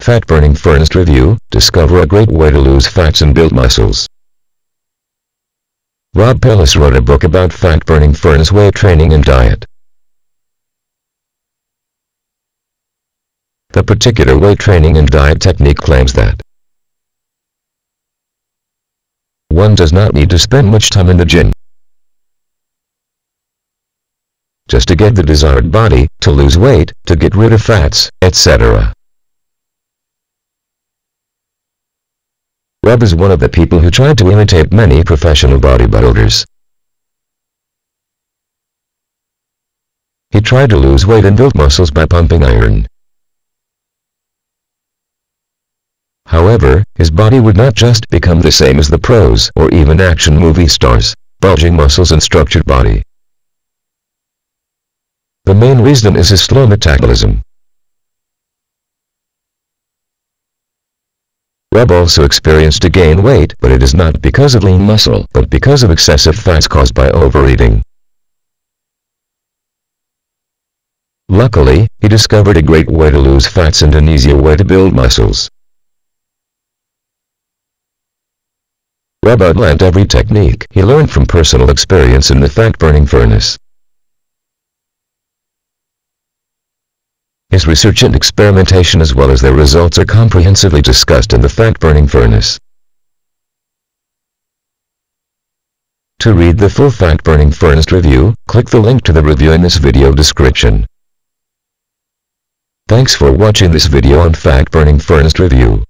Fat-burning furnace review, discover a great way to lose fats and build muscles. Rob Poulos wrote a book about fat-burning furnace weight training and diet. The particular weight training and diet technique claims that one does not need to spend much time in the gym just to get the desired body, to lose weight, to get rid of fats, etc. Rob is one of the people who tried to imitate many professional bodybuilders. He tried to lose weight and build muscles by pumping iron. However, his body would not just become the same as the pros or even action movie stars, bulging muscles and structured body. The main reason is his slow metabolism. Rob also experienced to gain weight, but it is not because of lean muscle, but because of excessive fats caused by overeating. Luckily, he discovered a great way to lose fats and an easier way to build muscles. Rob outlined every technique he learned from personal experience in the fat-burning furnace. His research and experimentation as well as their results are comprehensively discussed in the fat-burning furnace. To read the full fat-burning furnace review, click the link to the review in this video description. Thanks for watching this video on fat-burning furnace review.